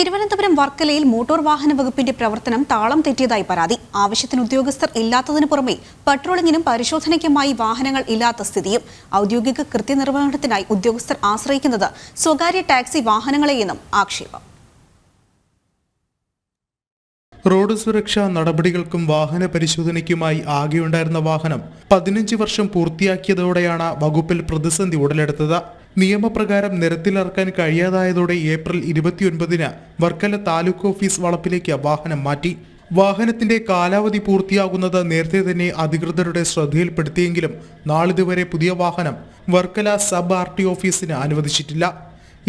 തിരുവനന്തപുരം വർക്കലയിൽ മോട്ടോർ വാഹന വകുപ്പിന്റെ പ്രവർത്തനം താളം തെറ്റിയതായി പരാതി. ആവശ്യത്തിന് ഉദ്യോഗസ്ഥർ ഇല്ലാത്തതിനു പുറമെ പട്രോളിംഗിനും പരിശോധനയ്ക്കുമായി വാഹനങ്ങൾ ഇല്ലാത്ത സ്ഥിതിയും. ഔദ്യോഗിക കൃത്യനിർവഹണത്തിനായി ഉദ്യോഗസ്ഥർ ആശ്രയിക്കുന്നത് സ്വകാര്യ ടാക്സി വാഹനങ്ങളെയെന്നും ആക്ഷേപം. റോഡ് സുരക്ഷാ നടപടികൾക്കും വാഹന പരിശോധനയ്ക്കുമായി ആകെയുണ്ടായിരുന്ന വാഹനം 15 വർഷം പൂർത്തിയാക്കിയതോടെയാണ് വകുപ്പിൽ പ്രതിസന്ധി ഉടലെടുത്തത്. നിയമപ്രകാരം നിരത്തിലിറക്കാൻ കഴിയാതായതോടെ ഏപ്രിൽ 29-ന് വർക്കല താലൂക്ക് ഓഫീസ് വളപ്പിലേക്ക് വാഹനം മാറ്റി. വാഹനത്തിന്റെ കാലാവധി പൂർത്തിയാകുന്നത് നേരത്തെ തന്നെ അധികൃതരുടെ ശ്രദ്ധയിൽപ്പെടുത്തിയെങ്കിലും നാളിതുവരെ പുതിയ വാഹനം വർക്കല സബ് RT ഓഫീസിന് അനുവദിച്ചിട്ടില്ല.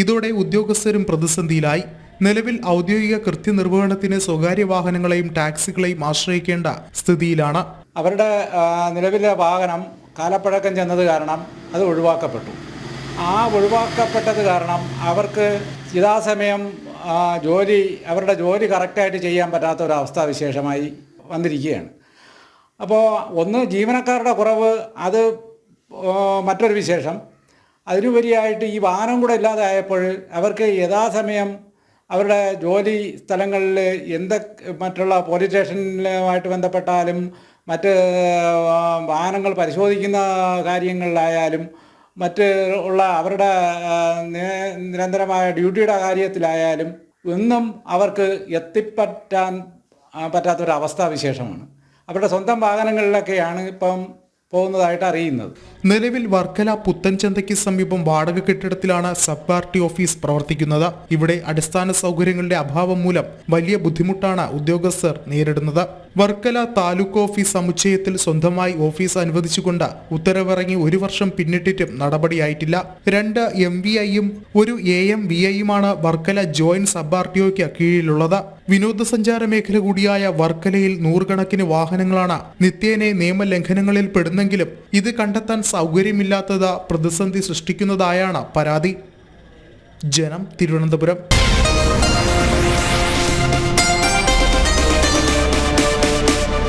ഇതോടെ ഉദ്യോഗസ്ഥരും പ്രതിസന്ധിയിലായി. നിലവിൽ ഔദ്യോഗിക കൃത്യനിർവഹണത്തിന് സ്വകാര്യ വാഹനങ്ങളെയും ടാക്സികളെയും ആശ്രയിക്കേണ്ട സ്ഥിതിയിലാണ്. അവരുടെ നിലവിലെ വാഹനം കാലപ്പഴക്കം ചെന്നത് കാരണം അത് ഒഴിവാക്കപ്പെട്ടു. ഒഴിവാക്കപ്പെട്ടത് കാരണം അവർക്ക് യഥാസമയം അവരുടെ ജോലി കറക്റ്റായിട്ട് ചെയ്യാൻ പറ്റാത്ത ഒരു അവസ്ഥാവിശേഷമായി വന്നിരിക്കുകയാണ്. അപ്പോൾ ഒന്ന് ജീവനക്കാരുടെ കുറവ്, അത് മറ്റൊരു വിശേഷം. അതിനുപരിയായിട്ട് ഈ വാഹനം കൂടെ ഇല്ലാതെ ആയപ്പോൾ അവർക്ക് യഥാസമയം അവരുടെ ജോലി സ്ഥലങ്ങളിൽ മറ്റുള്ള പോലീസ് സ്റ്റേഷനുമായിട്ട് ബന്ധപ്പെട്ടാലും മറ്റ് വാഹനങ്ങൾ പരിശോധിക്കുന്ന കാര്യങ്ങളിലായാലും അവരുടെ നിരന്തരമായ ഡ്യൂട്ടിയുടെ കാര്യത്തിലായാലും ഒന്നും അവർക്ക് എത്തിപ്പറ്റാൻ പറ്റാത്തൊരവസ്ഥാവിശേഷമാണ്. അവരുടെ സ്വന്തം വാഹനങ്ങളിലൊക്കെയാണ് ഇപ്പം പോകുന്നതായിട്ട് അറിയുന്നത്. നിലവിൽ വർക്കല പുത്തൻചന്തയ്ക്ക് സമീപം വാടക കെട്ടിടത്തിലാണ് സബ് RT ഓഫീസ് പ്രവർത്തിക്കുന്നത്. ഇവിടെ അടിസ്ഥാന സൗകര്യങ്ങളുടെ അഭാവം മൂലം വലിയ ബുദ്ധിമുട്ടാണ് ഉദ്യോഗസ്ഥർ നേരിടുന്നത്. വർക്കല താലൂക്ക് ഓഫീസ് സമുച്ചയത്തിൽ സ്വന്തമായി ഓഫീസ് അനുവദിച്ചുകൊണ്ട് ഉത്തരവിറങ്ങി 1 വർഷം പിന്നിട്ടിട്ടും നടപടിയായിട്ടില്ല. 2 MVIയും 1 AMVIയുമാണ് വർക്കല ജോയിന്റ് സബ് RTOയ്ക്ക് കീഴിലുള്ളത്. വിനോദസഞ്ചാര മേഖല കൂടിയായ വർക്കലയിൽ നൂറുകണക്കിന് വാഹനങ്ങളാണ് നിത്യേന നിയമലംഘനങ്ങളിൽ പെടുന്നെങ്കിലും ഇത് കണ്ടെത്താൻ സൗകര്യമില്ലാത്തത് പ്രതിസന്ധി സൃഷ്ടിക്കുന്നതായാണ് പരാതി. ജനം, തിരുവനന്തപുരം.